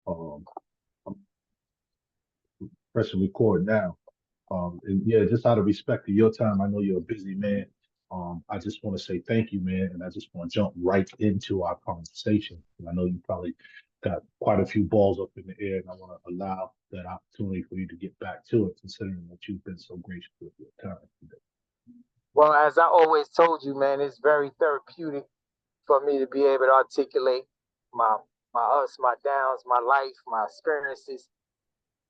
I'm pressing record now. And yeah, just out of respect to your time, I know you're a busy man. I just want to say thank you, man, and I just want to jump right into our conversation. And I know you probably got quite a few balls up in the air, and I want to allow that opportunity for you to get back to it, considering that you've been so gracious with your time today. Well, as I always told you, man, it's very therapeutic for me to be able to articulate my my ups, my downs, my life, my experiences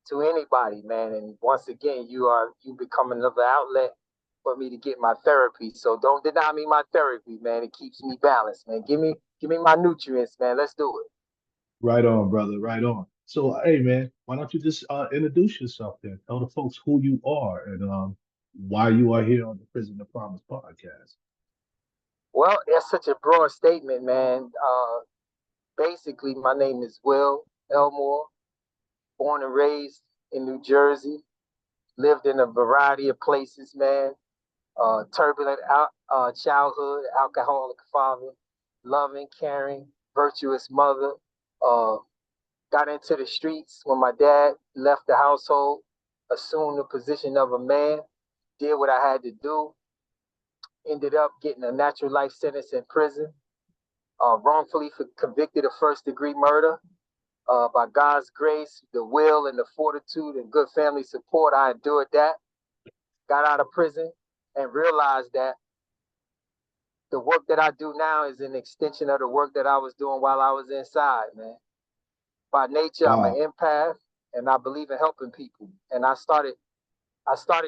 to anybody, man. And once again, you become another outlet for me to get my therapy. So don't deny me my therapy, man. It keeps me balanced, man. Give me my nutrients, man. Let's do it. Right on, brother. Right on. So, hey, man, why don't you just introduce yourself then? Tell the folks who you are and why you are here on the Prison to Promise podcast. Well, that's such a broad statement, man. Basically, my name is Will Elmore, born and raised in New Jersey, lived in a variety of places, man. Turbulent childhood, alcoholic father, loving, caring, virtuous mother. Uh, got into the streets when my dad left the household, assumed the position of a man, did what I had to do, ended up getting a natural life sentence in prison, wrongfully convicted of first degree murder. By God's grace, the will, and the fortitude and good family support, I endured that, got out of prison, and realized that the work that I do now is an extension of the work that I was doing while I was inside, man. By nature, I'm an Wow. empath, and I believe in helping people. And I started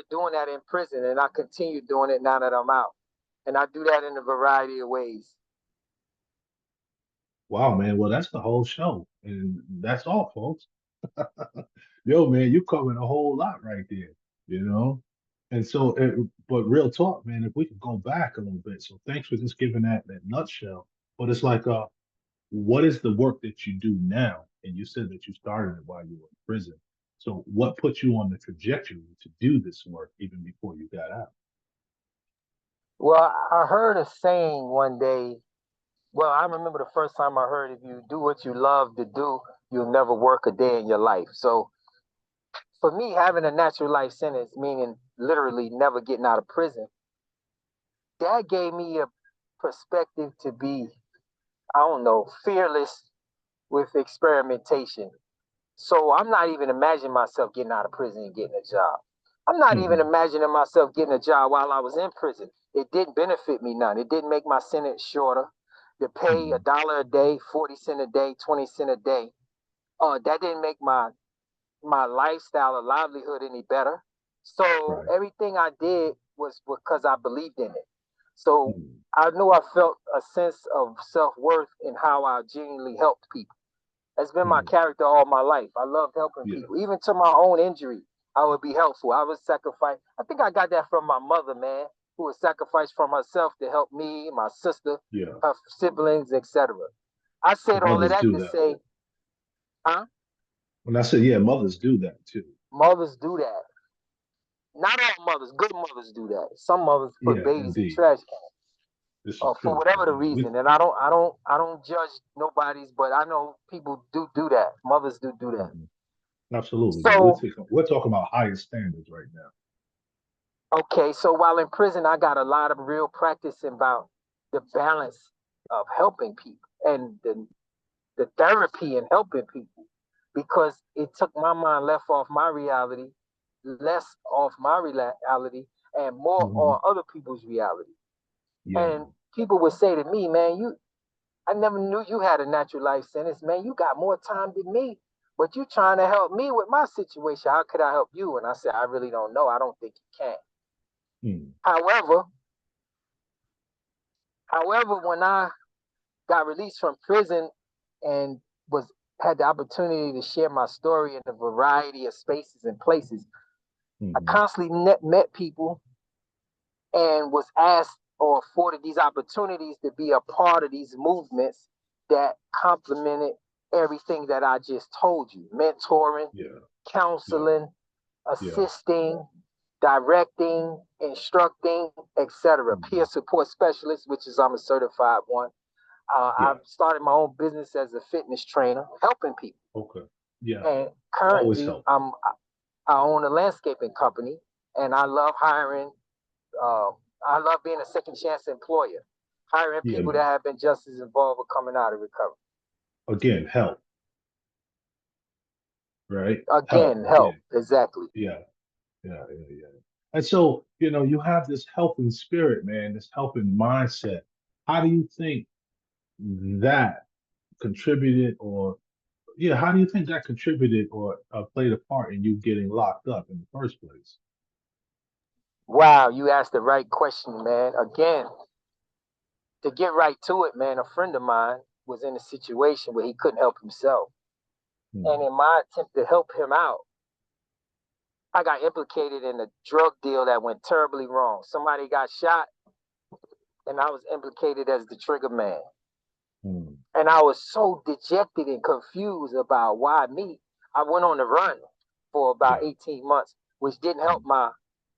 doing that in prison, and I continue doing it now that I'm out. And I do that in a variety of ways. Wow, man. Well, that's the whole show. And that's all, folks. Yo, man, you covered a whole lot right there, you know? And so, but real talk, man, if we could go back a little bit. So thanks for just giving that nutshell. But it's like, what is the work that you do now? And you said that you started it while you were in prison. So what put you on the trajectory to do this work even before you got out? Well, I heard a saying one day. Well, I remember the first time I heard, if you do what you love to do, you'll never work a day in your life. So for me, having a natural life sentence, meaning literally never getting out of prison, that gave me a perspective to be, I don't know, fearless with experimentation. So I'm not even imagining myself getting out of prison and getting a job. I'm not even Hmm. imagining myself getting a job while I was in prison. It didn't benefit me none. It didn't make my sentence shorter. The pay Hmm. $1 a day, 40 cents a day, 20 cents a day. That didn't make my lifestyle or livelihood any better. So Right. everything I did was because I believed in it. So Hmm. I knew I felt a sense of self worth in how I genuinely helped people. That's been my Hmm. character all my life. I loved helping Yeah. people, even to my own injury. I would be helpful. I would sacrifice. I think I got that from my mother, man, who would sacrifice from herself to help me, my sister, Yeah. her siblings, etc. I said all of Mothers that do to that. say, huh? When I say, yeah, mothers do that too. Mothers do that. Not all mothers. Good mothers do that. Some mothers put Yeah, babies in indeed. trash cans, This is for true. whatever the Yeah, reason. And I don't judge nobody's, but I know people do that. Mothers do that. mhm. Absolutely. But So we're talking about higher standards right now. okay, so while in prison, I got a lot of real practice about the balance of helping people and the therapy and helping people because it took my mind left off my reality, less off my reality, and more Hmm. on other people's reality. Yeah. And people would say to me, man, I never knew you had a natural life sentence, man. You got more time than me, but you trying to help me with my situation. How could I help you? And I said, I really don't know. I don't think you can. Hmm. However, However, when I got released from prison and was had the opportunity to share my story in a variety of spaces and places, I Hmm. constantly met people and was asked or afforded these opportunities to be a part of these movements that complemented everything that I just told you: mentoring, Yeah. Yeah. counseling, Yeah. assisting, directing, instructing, etc. Peer Hmm. support specialist, which is I'm a certified one. Yeah. I've started my own business as a fitness trainer, helping people. Okay. Yeah. And Always currently, help. I own a landscaping company, and I love hiring. Uh, I love being a second chance employer, hiring Yeah, people that man. have been just as involved with coming out of recovery. Again, help, right? Help Again, help again. exactly. Yeah. Yeah, yeah, yeah. And so, you have this helping spirit, man, this helping mindset. How do you think that contributed or yeah, how do you think that contributed or played a part in you getting locked up in the first place? Wow, you asked the right question, man. Again, to get right to it, man, a friend of mine was in a situation where he couldn't help himself. And Hmm. in my attempt to help him out, I got implicated in a drug deal that went terribly wrong. Somebody got shot, and I was implicated as the trigger man. Hmm. And I was so dejected and confused about why me. I went on the run for about Yeah. 18 months, which didn't help Hmm.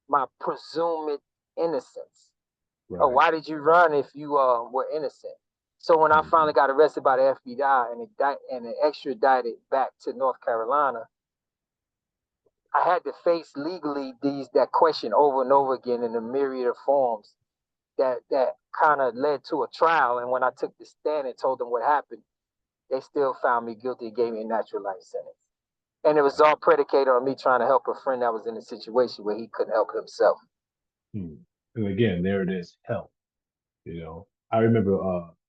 my presumed innocence. Oh, Right. why did you run if you were innocent? So when I finally Hmm. got arrested by the FBI and extradited back to North Carolina, I had to face legally these that question over and over again in a myriad of forms that kind of led to a trial. And when I took the stand and told them what happened, they still found me guilty and gave me a natural life sentence. And it was Wow. all predicated on me trying to help a friend that was in a situation where he couldn't help himself. Hmm. And again, there it is, help. I remember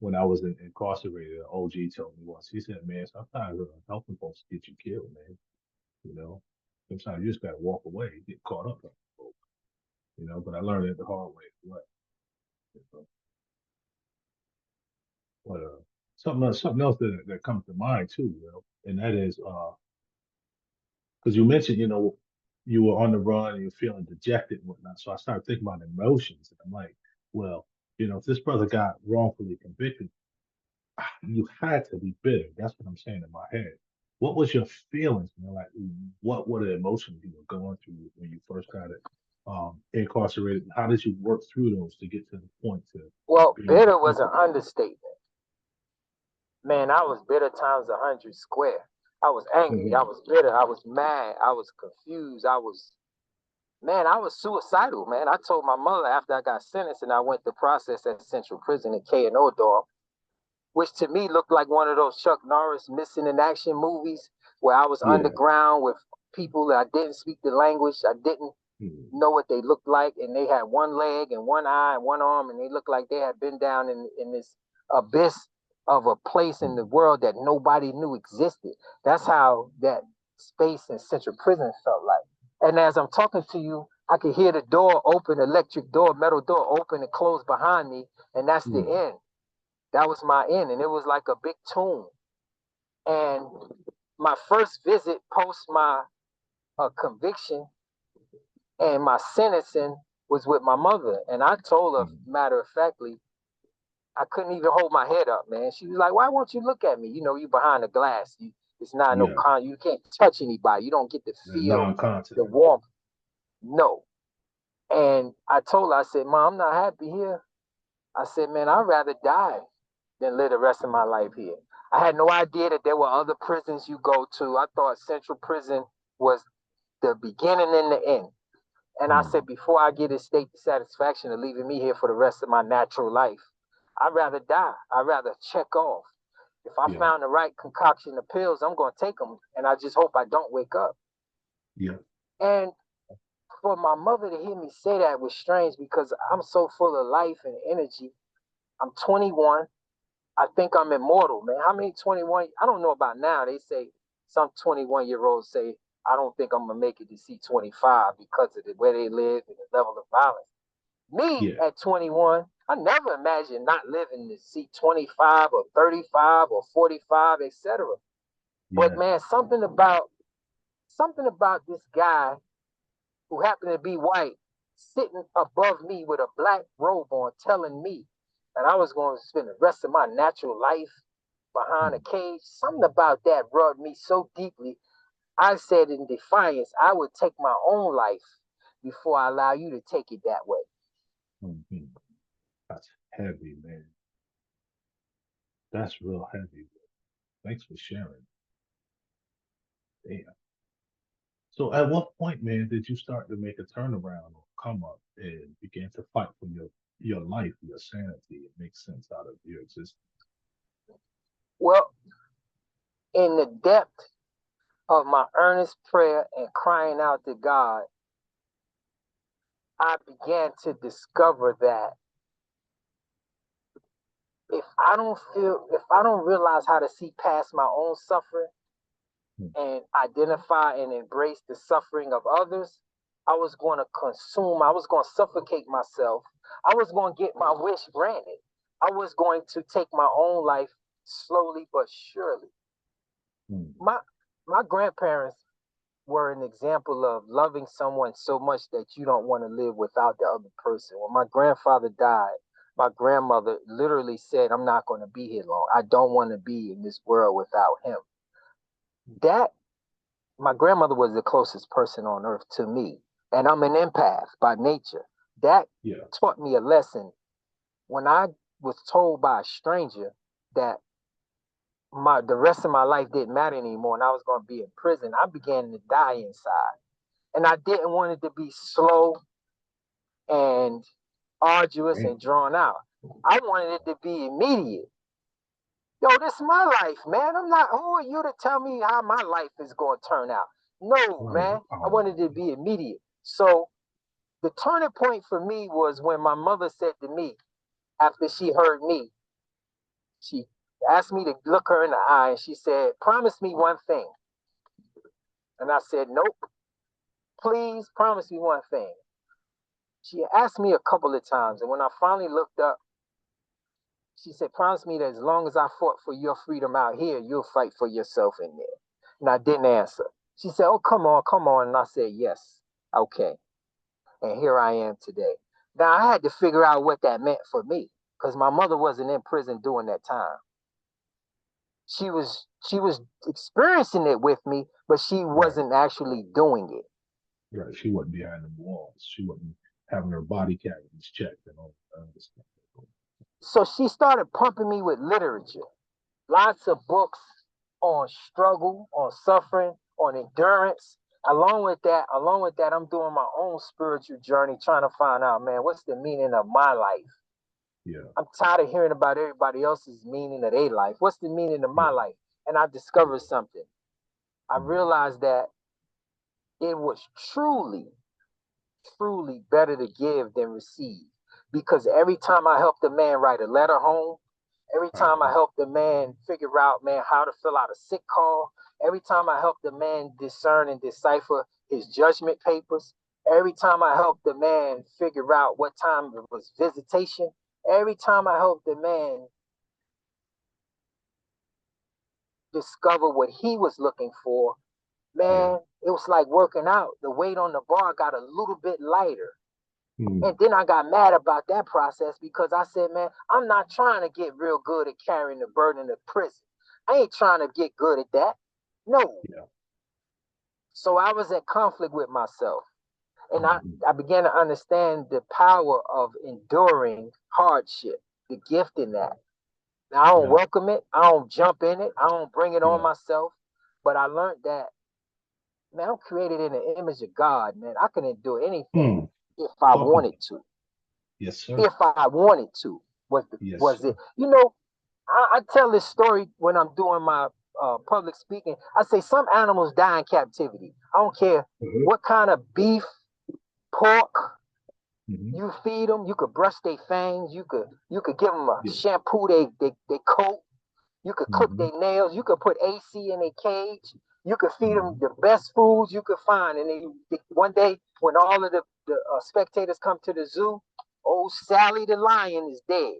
when I was incarcerated, an OG told me once. He said, "Man, sometimes helping folks get you killed, man. You know, sometimes you just gotta walk away, get caught up, with folks, But I learned it the hard way as well. You know? But something else that comes to mind too, and that is because you mentioned, you were on the run and you're feeling dejected and whatnot. So I started thinking about emotions, and I'm like, well, if this brother got wrongfully convicted, you had to be bitter. That's what I'm saying in my head. What was your feelings, man? Like, what were the emotions you were going through when you first got it incarcerated? How did you work through those to get to the point to Well, being able to bitter was cope an with understatement. Man, I was bitter times 100 square. I was it? angry. I Hmm. was bitter. I was mad. I was confused. Man, I was suicidal, man. I told my mother after I got sentenced and I went to process at Central Prison in K&O Dog, which to me looked like one of those Chuck Norris missing in action movies where I was Yeah. underground with people that I didn't speak the language. I didn't Hmm. know what they looked like, and they had one leg and one eye and one arm, and they looked like they had been down in this abyss of a place in the Hmm. world that nobody knew existed. That's how that space in Central Prison felt like. And as I'm talking to you, I could hear the door open, electric door, metal door open and close behind me, and that's the Hmm. end. That was my end, and it was like a big tomb. And my first visit post my conviction and my sentencing was with my mother, and I told her Hmm. matter of factly, I couldn't even hold my head up, man. She was like, "Why won't you look at me? You know, you behind the glass. It's not no Yeah. con. You can't touch anybody. You don't get to feel the Non-contact. warmth. No." And I told her, I said, "Mom, I'm not happy here." I said, "Man, I'd rather die than live the rest of my life here." I had no idea that there were other prisons you go to. I thought Central Prison was the beginning and the end. And I said, Hmm. before I get a state the satisfaction of leaving me here for the rest of my natural life, I'd rather die. I'd rather check off. If I Yeah. found the right concoction of pills, I'm going to take them. And I just hope I don't wake up. Yeah. And for my mother to hear me say that was strange because I'm so full of life and energy. I'm 21. I think I'm immortal, man. How many 21? I don't know about now. They say some 21-year-olds say, I don't think I'm going to make it to see 25 because of the way they live and the level of violence. Me Yeah. at 21, I never imagined not living to see 25 or 35 or 45, etc. But Yeah. man, something about this guy who happened to be white sitting above me with a black robe on telling me that I was going to spend the rest of my natural life behind a Hmm. cage. Something about that rubbed me so deeply. I said in defiance, I would take my own life before I allow you to take it that way. Hmm. That's heavy, man. That's real heavy. Thanks for sharing. Damn. So at what point, man, did you start to make a turnaround or come up and began to fight for your life, your sanity, and make sense out of your existence? Well, in the depth of my earnest prayer and crying out to God, I began to discover that if I don't realize how to see past my own suffering Hmm. and identify and embrace the suffering of others, I was going to consume, I was going to suffocate myself. I was going to get my wish granted. I was going to take my own life slowly but surely. Hmm. My my grandparents were an example of loving someone so much that you don't want to live without the other person. When my grandfather died, my grandmother literally said, I'm not going to be here long. I don't want to be in this world without him. That My grandmother was the closest person on earth to me, and I'm an empath by nature. That Yeah. taught me a lesson when I was told by a stranger that the rest of my life didn't matter anymore and I was going to be in prison. I began to die inside, and I didn't want it to be slow and arduous Damn. and drawn out. I wanted it to be immediate. Yo, this is my life, man. I'm not, who are you to tell me how my life is going to turn out? No, Right. man. I Oh, wanted it to be immediate. So the turning point for me was when my mother said to me, after she heard me, she asked me to look her in the eye and she said, promise me one thing. And I said, nope, please promise me one thing. She asked me a couple of times. And when I finally looked up, she said, promise me that as long as I fought for your freedom out here, you'll fight for yourself in there. And I didn't answer. She said, oh, come on, come on. And I said, yes, okay. And here I am today. Now I had to figure out what that meant for me because my mother wasn't in prison during that time. She was experiencing it with me, but she right. wasn't actually doing it. Right. She wasn't behind the walls. She wasn't having her body cavities checked and all. I understand. So she started pumping me with literature, lots of books on struggle, on suffering, on endurance. Along with that, I'm doing my own spiritual journey, trying to find out, man, what's the meaning of my life? Yeah. I'm tired of hearing about everybody else's meaning of their life. What's the meaning of my Yeah. life? And I Yeah. discovered something. I Mm. realized that it was truly better to give than receive. Because every time I helped a man write a letter home, every time I Uh-huh. helped a man figure out, man, how to fill out a sick call, every time I helped a man discern and decipher his judgment papers, every time I helped the man figure out what time it was visitation, every time I helped the man discover what he was looking for, Yeah. man, it was like working out. The weight on the bar got a little bit lighter. Mm. And then I got mad about that process because I said, man, I'm not trying to get real good at carrying the burden of prison. I ain't trying to get good at that. No. Yeah. So I was in conflict with myself. And Mm-hmm. I began to understand the power of enduring hardship, the gift in that. Now, I don't Yeah. welcome it. I don't jump in it. I don't bring it on Yeah. myself. But I learned that, man, I'm created in the image of God, man. I can endure anything Mm. if I Talk wanted about it. to. Yes, sir. If I wanted to, Yes, was it? sir. You know, I tell this story when I'm doing my public speaking. I say some animals die in captivity. I don't care Uh-huh. what kind of beef, pork Mm-hmm. you feed them. You could brush their fangs. You could give them a Yeah. shampoo they coat. You could clip Mm-hmm. their nails. You could put AC in their cage. You could feed them Mm-hmm. the best foods you could find. And one day, when all of the spectators come to the zoo, old Sally the lion is dead,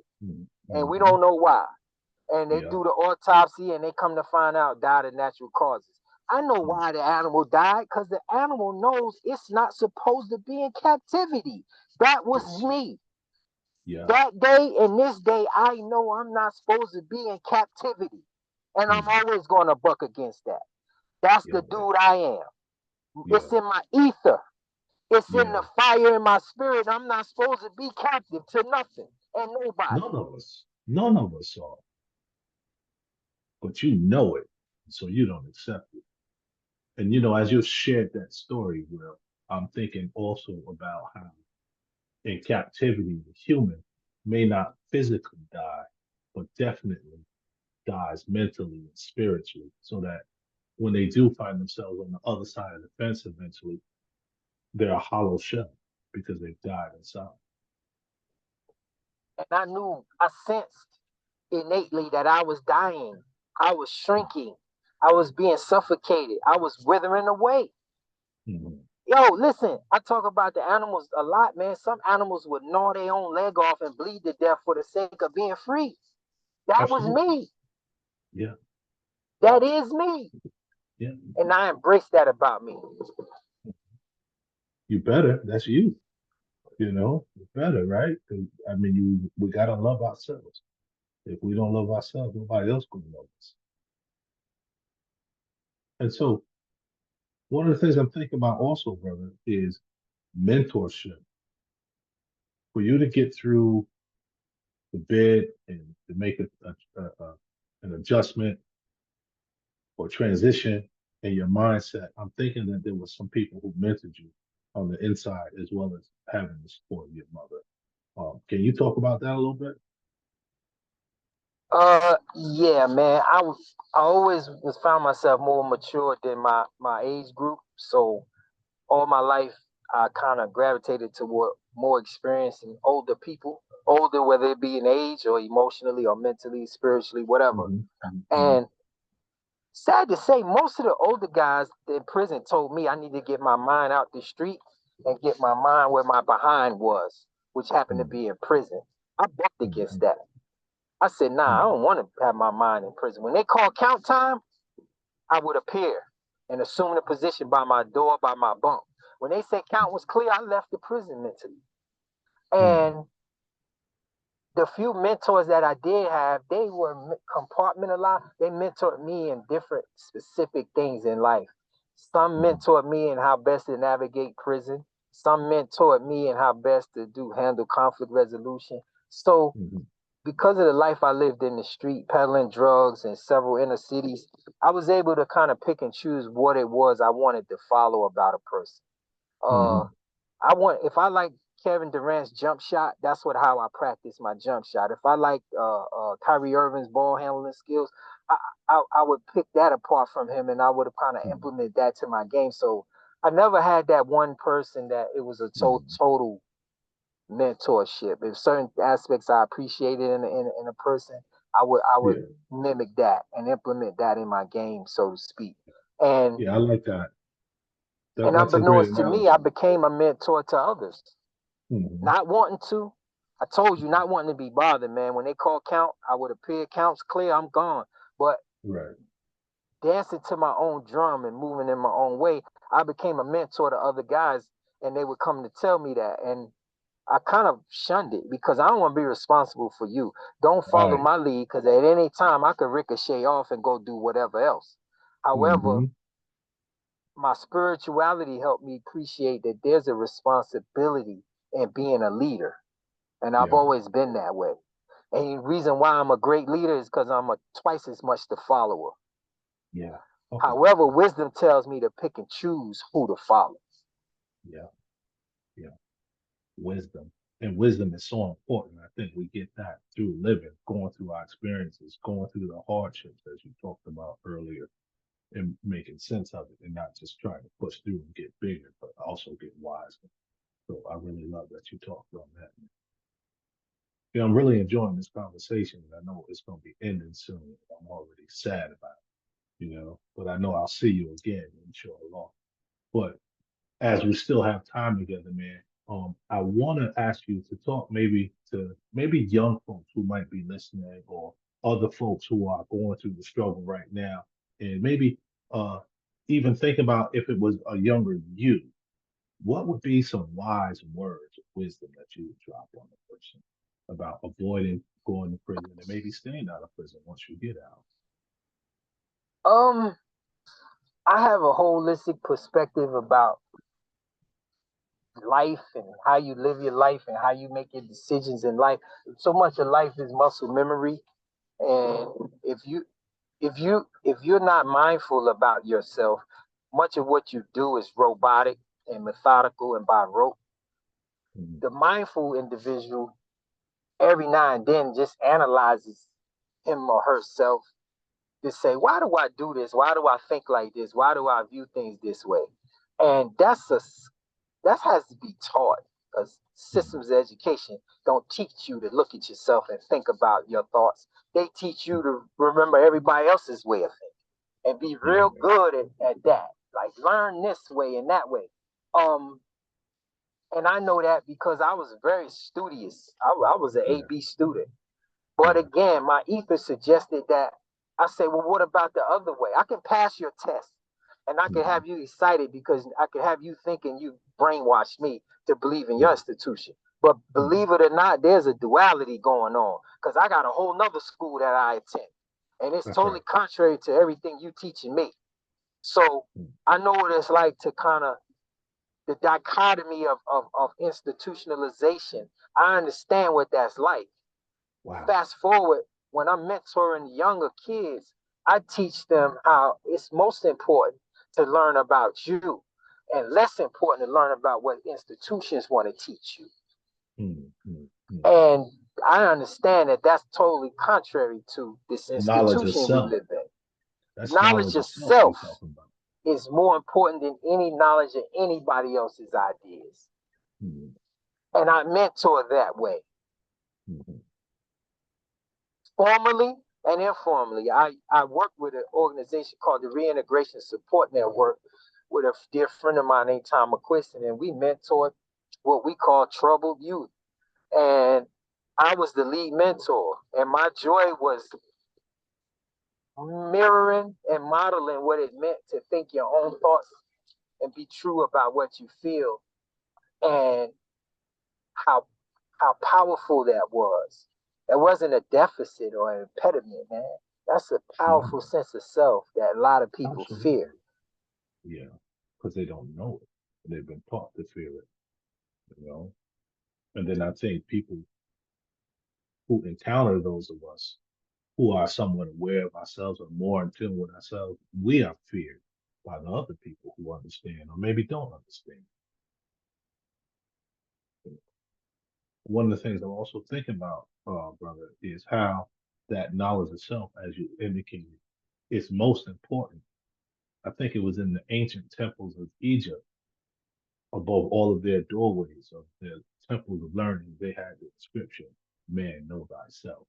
and we Mm-hmm. don't know why. And they Yeah. do the autopsy, and they come to find out died of natural causes. I know Mm. why the animal died because the animal knows it's not supposed to be in captivity. That was Yes, sir. me. Yeah. That day and this day, I know I'm not supposed to be in captivity. And I'm Mm. always going to buck against that. That's Yeah, the man. dude I am. Yeah. It's in my ether, it's in the Yeah. fire in my spirit. I'm not supposed to be captive to nothing and nobody. None of us. None of us are. But you know it. So you don't accept it. And you know, as you shared that story, Will, I'm thinking also about how in captivity the human may not physically die, but definitely dies mentally and spiritually, so that when they do find themselves on the other side of the fence eventually, they're a hollow shell because they've died inside. And I knew, I sensed innately that I was dying. I was shrinking. I was being suffocated. I was withering away. Mm-hmm. Yo, listen, I talk about the animals a lot, man. Some animals would gnaw their own leg off and bleed to death for the sake of being free. That was Absolutely. me. Yeah. That is me. Yeah. And I embrace that about me. You better. That's you. You know, you better, right? 'Cause, I mean, we gotta love ourselves. If we don't love ourselves, nobody else gonna love us. And so, one of the things I'm thinking about also, brother, is mentorship. For you to get through the bid and to make an adjustment or transition in your mindset, I'm thinking that there was some people who mentored you on the inside as well as having the support of your mother. Can you talk about that a little bit? Yeah, man. I always was found myself more mature than my age group. So all my life, I kind of gravitated toward more experienced and older people, older whether it be in age or emotionally or mentally, spiritually, whatever. Mm-hmm. Mm-hmm. And sad to say, most of the older guys in prison told me I need to get my mind out the street and get my mind where my behind was, which happened to be in prison. I bucked Mm-hmm. against that. I said, nah, I Mm-hmm. don't want to have my mind in prison. When they call count time, I would appear and assume the position by my door, by my bunk. When they said count was clear, I left the prison mentally. Mm-hmm. And the few mentors that I did have, they were compartmentalized. They mentored me in different specific things in life. Some mentored me in how best to navigate prison. Some mentored me in how best to handle conflict resolution. So Mm-hmm. because of the life I lived in the street, peddling drugs in several inner cities, I was able to kind of pick and choose what it was I wanted to follow about a person. Uh, Mm-hmm. I want if I like Kevin Durant's jump shot, that's what how I practice my jump shot. If I like Kyrie Irving's ball handling skills, I, I would pick that apart from him, and I would have kind of implemented that to my game. So I never had that one person that it was a Mm-hmm. total mentorship. If certain aspects I appreciated in a person, I would Yeah. mimic that and implement that in my game, so to speak. And Yeah, I like that. and That's a great unbeknownst to me, I analogy. became a mentor to others. Mm-hmm. Not wanting to. I told you, not wanting to be bothered, man. When they call count, I would appear, counts clear, I'm gone. But Right. dancing to my own drum and moving in my own way, I became a mentor to other guys, and they would come to tell me that. And I kind of shunned it because I don't want to be responsible for you. Don't follow Right. my lead because at any time I could ricochet off and go do whatever else. However, Mm-hmm. my spirituality helped me appreciate that there's a responsibility in being a leader. And I've Yeah. always been that way. And the reason why I'm a great leader is because I'm twice as much the follower. Yeah. Okay. However, wisdom tells me to pick and choose who to follow. Yeah. Yeah. Wisdom. And wisdom is so important. I think we get that through living, going through our experiences, going through the hardships, as you talked about earlier, and making sense of it and not just trying to push through and get bigger, but also get wiser. So I really love that you talked on that. Yeah, I'm really enjoying this conversation. I know it's going to be ending soon. I'm already sad about it, but I know I'll see you again, inshallah. But as we still have time together, man, I want to ask you to talk maybe to maybe young folks who might be listening or other folks who are going through the struggle right now, and maybe uh, even think about if it was a younger you, what would be some wise words of wisdom that you would drop on a person about avoiding going to prison and maybe staying out of prison once you get out? Um, I have a holistic perspective about life and how you live your life and how you make your decisions in life. So much of life is muscle memory. And if you're not mindful about yourself, much of what you do is robotic and methodical and by rote. The mindful individual every now and then just analyzes him or herself to say, why do I do this? Why do I think like this? Why do I view things this way? And that has to be taught, because systems of education don't teach you to look at yourself and think about your thoughts. They teach you to remember everybody else's way of thinking and be real good at that. Like learn this way and that way. And I know that because I was very studious. I was an AB student. But again, my ether suggested that I say, well, what about the other way? I can pass your test and I can have you excited because I can have you thinking you brainwashed me to believe in your institution. But believe it or not, there's a duality going on because I got a whole nother school that I attend. And it's totally contrary to everything you teaching me. So I know what it's like to kind of the dichotomy of institutionalization. I understand what that's like. Wow. Fast forward, when I'm mentoring younger kids, I teach them how it's most important to learn about you and less important to learn about what institutions want to teach you. And I understand that that's totally contrary to this institution we live in. That's knowledge of self is more important than any knowledge of anybody else's ideas. And I mentor that way. Formally and informally, I work with an organization called the Reintegration Support Network with a dear friend of mine named Tom McQuiston, and we mentored what we call troubled youth. And I was the lead mentor, and my joy was mirroring and modeling what it meant to think your own thoughts and be true about what you feel, and how powerful that was. That wasn't a deficit or an impediment, man. That's a powerful sense of self that a lot of people fear. Yeah, because they don't know it. They've been taught to fear it, you know. And then I think people who encounter those of us who are somewhat aware of ourselves or more in tune with ourselves, we are feared by the other people who understand or maybe don't understand. One of the things I'm also thinking about, brother, is how that knowledge of self, as you indicated, is most important. I think it was in the ancient temples of Egypt, above all of their doorways of their temples of learning, they had the inscription, man, know thyself.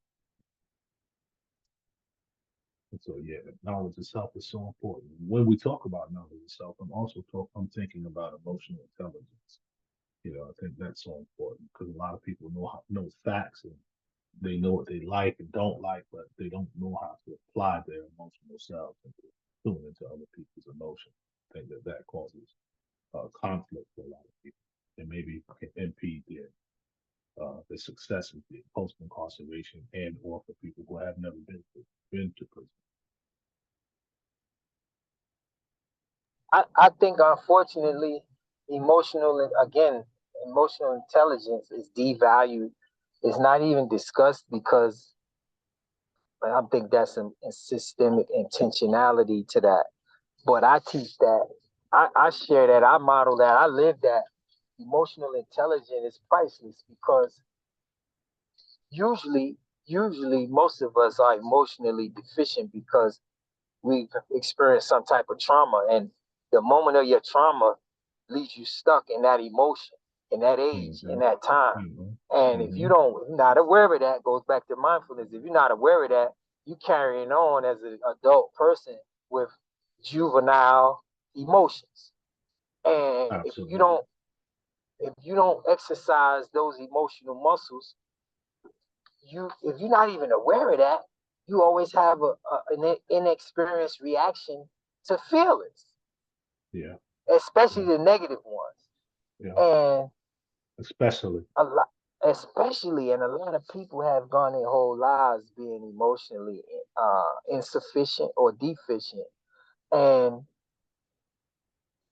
And so, yeah, knowledge of self is so important. When we talk about knowledge of self, I'm thinking about emotional intelligence. You know, I think that's so important because a lot of people know facts and they know what they like and don't like, but they don't know how to apply their emotional selves and to tune into other people's emotions. I think that causes conflict for a lot of people, and maybe can impede the success of the post incarceration and or for people who have never been to prison. I think unfortunately, emotional intelligence is devalued. It's not even discussed because I think that's a systemic intentionality to that. But I teach that. I share that. I model that. I live that. Emotional intelligence is priceless because usually, usually most of us are emotionally deficient because we've experienced some type of trauma, and the moment of your trauma leaves you stuck in that emotion, in that age, in that time. And if you're not aware of that, goes back to mindfulness. If you're not aware of that, you carrying on as an adult person with juvenile emotions. And if you don't exercise those emotional muscles, if you're not even aware of that, you always have an inexperienced reaction to feelings. Yeah. Especially the negative ones. Yeah. And especially and a lot of people have gone their whole lives being emotionally insufficient or deficient. And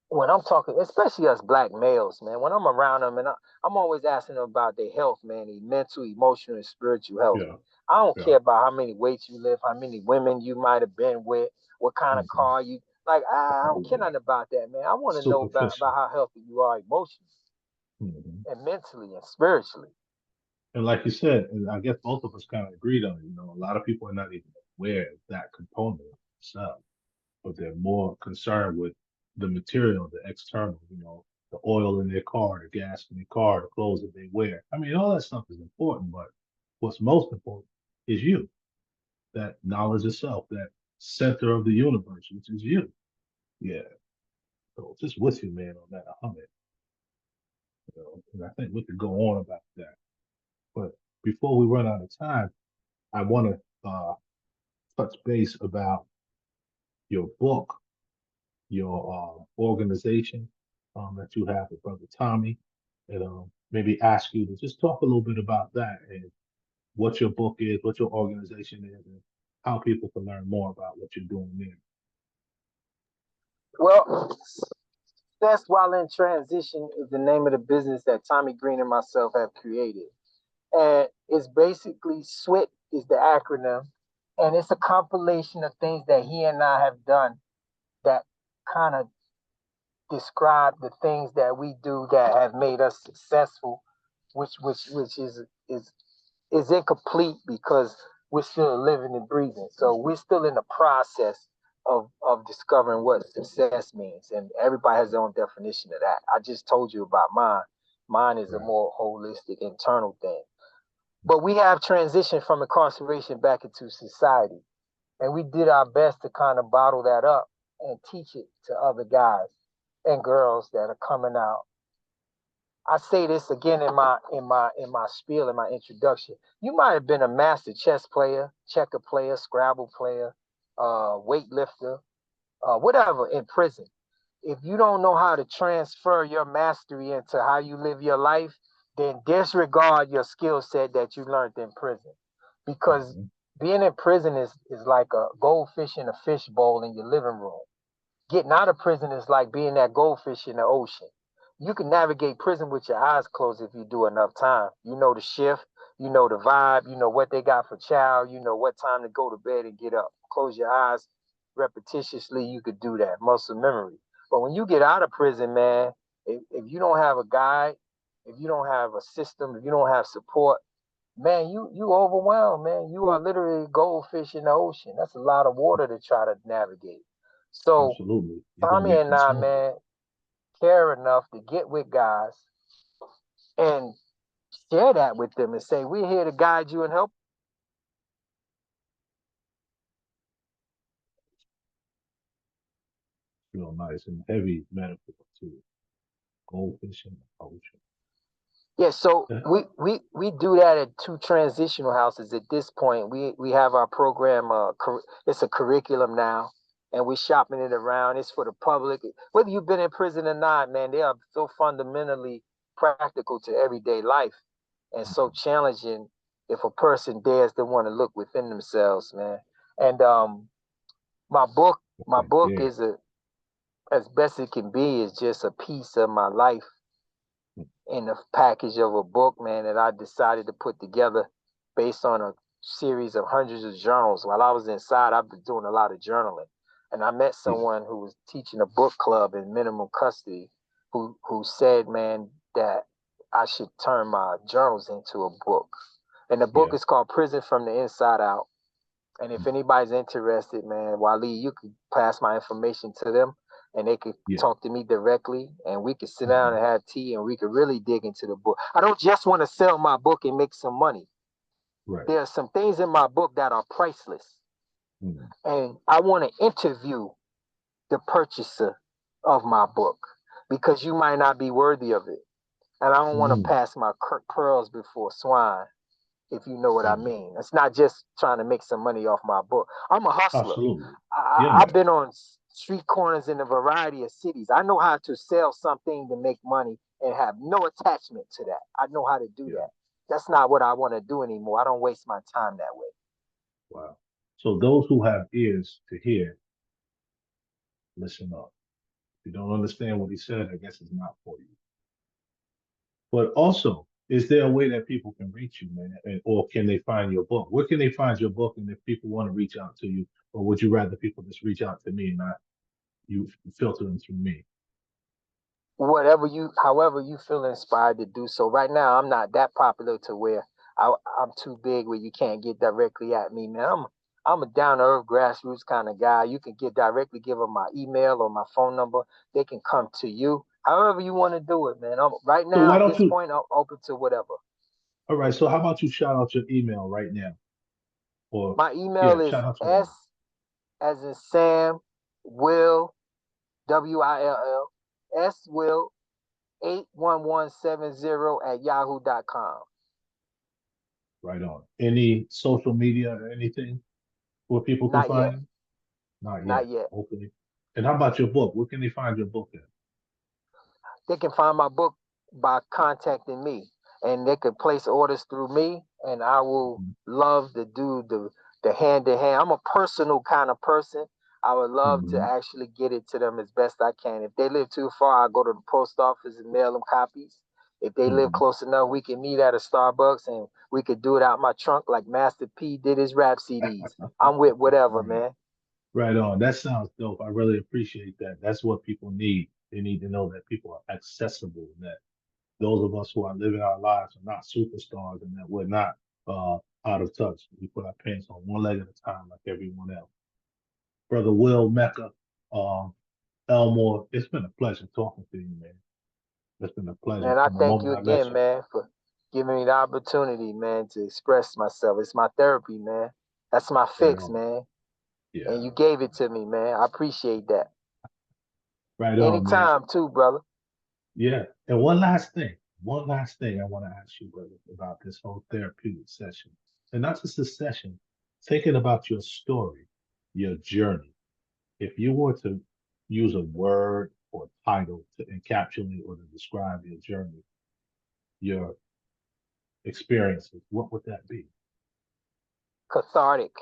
when I'm talking, especially us black males, man, when I'm around them, and I'm always asking them about their health, man, their mental, emotional, and spiritual health. Yeah. I don't care about how many weights you lift, how many women you might have been with, what kind of car you. Like, I don't care Absolutely. nothing about that, man. I want to know about Superficial. how healthy you are emotionally Mhm. and mentally and spiritually. And like you said, and I guess both of us kind of agreed on it. A lot of people are not even aware of that component themselves, but they're more concerned with the material, the external, the oil in their car, the gas in their car, the clothes that they wear. I mean, all that stuff is important, but what's most important is you, that knowledge of self, that center of the universe, which is you. Yeah. So just with you, man, on that 100. And I think we could go on about that. But before we run out of time, I want to touch base about your book, your organization that you have with Brother Tommy, and maybe ask you to just talk a little bit about that and what your book is, what your organization is, and how people can learn more about what you're doing there. Well, Success While in Transition is the name of the business that Tommy Green and myself have created. And it's basically SWIT is the acronym. And it's a compilation of things that he and I have done that kind of describe the things that we do that have made us successful, which is incomplete because we're still living and breathing. So we're still in the process of discovering what success means. And everybody has their own definition of that. I just told you about mine. Mine is a Right. more holistic internal thing. But we have transitioned from incarceration back into society. And we did our best to kind of bottle that up and teach it to other guys and girls that are coming out. I say this again in my spiel, in my introduction. You might have been a master chess player, checker player, Scrabble player, weightlifter, whatever in prison. If you don't know how to transfer your mastery into how you live your life, then disregard your skill set that you learned in prison. Because Mm-hmm. being in prison is like a goldfish in a fish bowl in your living room. Getting out of prison is like being that goldfish in the ocean. You can navigate prison with your eyes closed if you do enough time. You know the shift, you know the vibe, you know what they got for chow, you know what time to go to bed and get up. Close your eyes repetitiously, you could do that, muscle memory. But when you get out of prison, man, if you don't have a guide, if you don't have a system, if you don't have support, man, you overwhelmed, man. You are literally a goldfish in the ocean. That's a lot of water to try to navigate. So Absolutely. You're going to Tommy get and I, consumed. man, care enough to get with guys and share that with them and say, we're here to guide you and help. Real nice and heavy metaphor too. Goldfish in the ocean. Yeah, so Yeah. we do that at two transitional houses at this point. We have our program, it's a curriculum now, and we're shopping it around. It's for the public. Whether you've been in prison or not, man, they are so fundamentally practical to everyday life and so Mhm. challenging if a person dares to want to look within themselves, man. And my book my Right book there. is a as best it can be is just a piece of my life in a package of a book, man, that I decided to put together based on a series of hundreds of journals. While I was inside, I've been doing a lot of journaling. And I met Yeah. someone who was teaching a book club in minimum custody who said, man, that I should turn my journals into a book. And the book Yeah. is called Prison from the Inside Out. And if Mm. anybody's interested, man, Wally, you could pass my information to them and they could Yeah. talk to me directly and we could sit down Hmm. and have tea and we could really dig into the book. I don't just want to sell my book and make some money. Right. There are some things in my book that are priceless. Mm. And I want to interview the purchaser of my book because you might not be worthy of it. And I don't want to Mm. pass my pearls before swine, if you know what I Mm. mean. It's not just trying to make some money off my book. I'm a hustler. Absolutely. Yeah, I've man. been on street corners in a variety of cities. I know how to sell something to make money and have no attachment to that. I know how to do Yeah. that. That's not what I want to do anymore. I don't waste my time that way. Wow. So those who have ears to hear, listen up. If you don't understand what he said, I guess it's not for you. But also, is there a way that people can reach you, man? Or can they find your book? Where can they find your book? And if people want to reach out to you, or would you rather people just reach out to me and I? you filter them through me. However you feel inspired to do so. Right now, I'm not that popular to where I'm too big where you can't get directly at me, man. I'm a down to earth grassroots kind of guy. You can give them my email or my phone number. They can come to you. However you want to do it, man. Right So now why at don't this you? point, I'm open to whatever. All right. So how about you shout out your email right now? Or My yeah, email is shout out your S email. as in Sam Will WILL Will 81170 at yahoo.com. Right on. Any social media or anything where people can Not find yet. you? Not Not yet. yet. Okay. And how about your book? Where can they find your book at? They can find my book by contacting me, and they can place orders through me, and I will Mhm. love to do the hand to hand. I'm a personal kind of person. I would love to Mhm. actually get it to them as best I can. If they live too far, I go to the post office and mail them copies. If they live Mhm. close enough, we can meet at a Starbucks and we could do it out my trunk like Master P did his rap CDs. I'm with whatever, Right. man. Right on. That sounds dope. I really appreciate that. That's what people need. They need to know that people are accessible, that those of us who are living our lives are not superstars and that we're not out of touch. We put our pants on one leg at a time like everyone else. Brother Will Mecca, um, Elmore, it's been a pleasure talking to you, man. It's been a pleasure. Man, I From the thank moment you I met again, you. man, for giving me the opportunity, man, to express myself. It's my therapy, man. That's my Right fix, on. man. And Yeah. you gave it to me, man. I appreciate that. Right on, man. Anytime, too, brother. Yeah. And one last thing I want to ask you, brother, about this whole therapeutic session. And not just this session, thinking about your story, your journey. If you were to use a word or title to encapsulate or to describe your journey, your experiences, what would that be? Cathartic.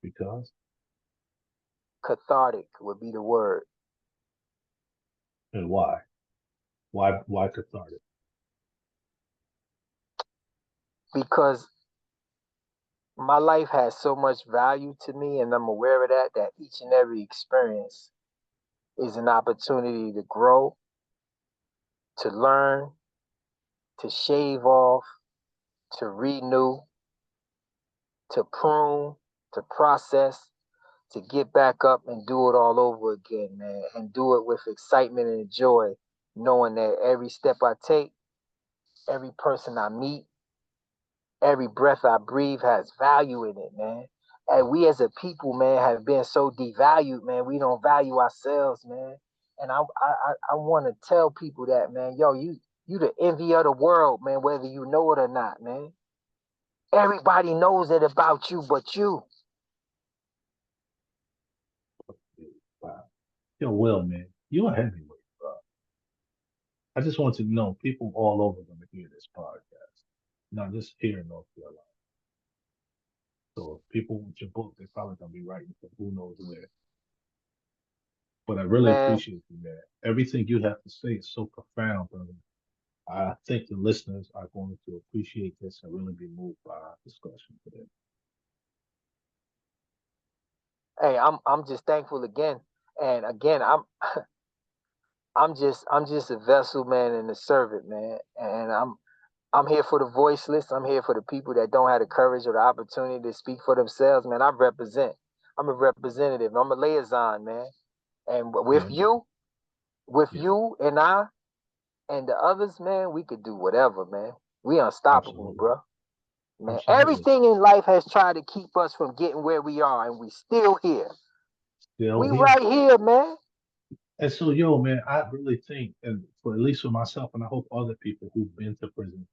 Because Cathartic would be the word. and why? Why cathartic? Because my life has so much value to me, and I'm aware of that each and every experience is an opportunity to grow, to learn, to shave off, to renew, to prune, to process, to get back up and do it all over again, man, and do it with excitement and joy, knowing that every step I take, every person I meet, every breath I breathe has value in it, man. And we as a people, man, have been so devalued, man. We don't value ourselves, man. And I want to tell people that, man. Yo, you the envy of the world, man. Whether you know it or not, man. Everybody knows it about you, but you. Wow. Yo, Will, man, you're a heavyweight, bro. I just want to know people all over going to hear this podcast, not just here in North Carolina. So if people want your book, they're probably going to be writing from who knows where. But I really Man, appreciate you, man. Everything you have to say is so profound, brother. I think the listeners are going to appreciate this and really be moved by our discussion today. hey, I'm just thankful again. And again, I'm just a vessel, man, and a servant, man. And I'm here for the voiceless. I'm here for the people that don't have the courage or the opportunity to speak for themselves, man. I represent. I'm a representative. I'm a liaison, man. And Yeah, man. with Yeah, you and I and the others, man, we could do whatever, man. We unstoppable, absolutely. bro. Man, Absolutely. everything in life has tried to keep us from getting where we are, and we still here. Still We here. right here, man. And so, yo, man, I really think, and for at least for myself, and I hope other people who've been to prison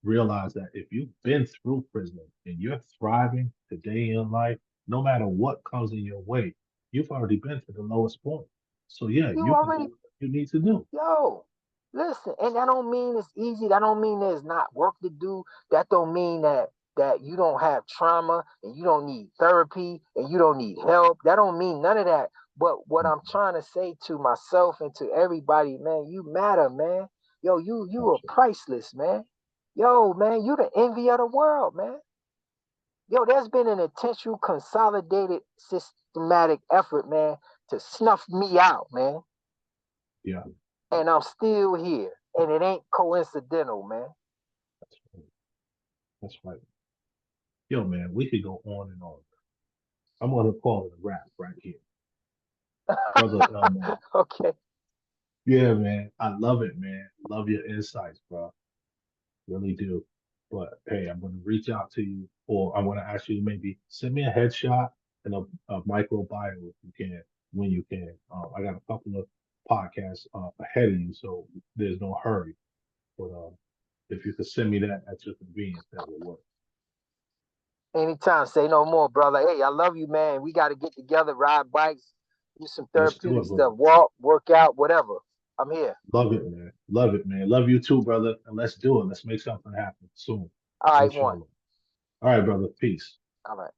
realize that if you've been through prison and you're thriving today in life, no matter what comes in your way, you've already been to the lowest point. So yeah, You you can do already, what you need to do. yo, listen, and that don't mean it's easy. That don't mean there's not work to do. That don't mean that you don't have trauma and you don't need therapy and you don't need help. That don't mean none of that. But what I'm Mhm. trying to say to myself and to everybody, man, you matter, man. Yo, you are Absolutely. priceless, man. Yo, man, you the envy of the world, man. Yo, there's been an intentional consolidated systematic effort, man, to snuff me out, man. Yeah, And I'm still here. And it ain't coincidental, man. that's right. That's right. Yo, man, we could go on and on. I'm gonna call it a wrap right here, brother Elmore. Okay. Yeah, man, I love it, man. Love your insights, bro. Really do. But hey, I'm gonna reach out to you, or I'm gonna ask you to maybe send me a headshot and a micro bio if you can, when you can. I got a couple of podcasts ahead of you, so there's no hurry. But if you could send me that at your convenience, that would work. Anytime. Say no more, brother. Hey, I love you, man. We got to get together, ride bikes, do some Let's do therapeutic it, brother. stuff, walk, work out, whatever. I'm here. Love it, man. Love it, man. Love you too, brother. And let's do it. Let's make something happen soon. All right, one. Inshallah. All right, brother. Peace. All right.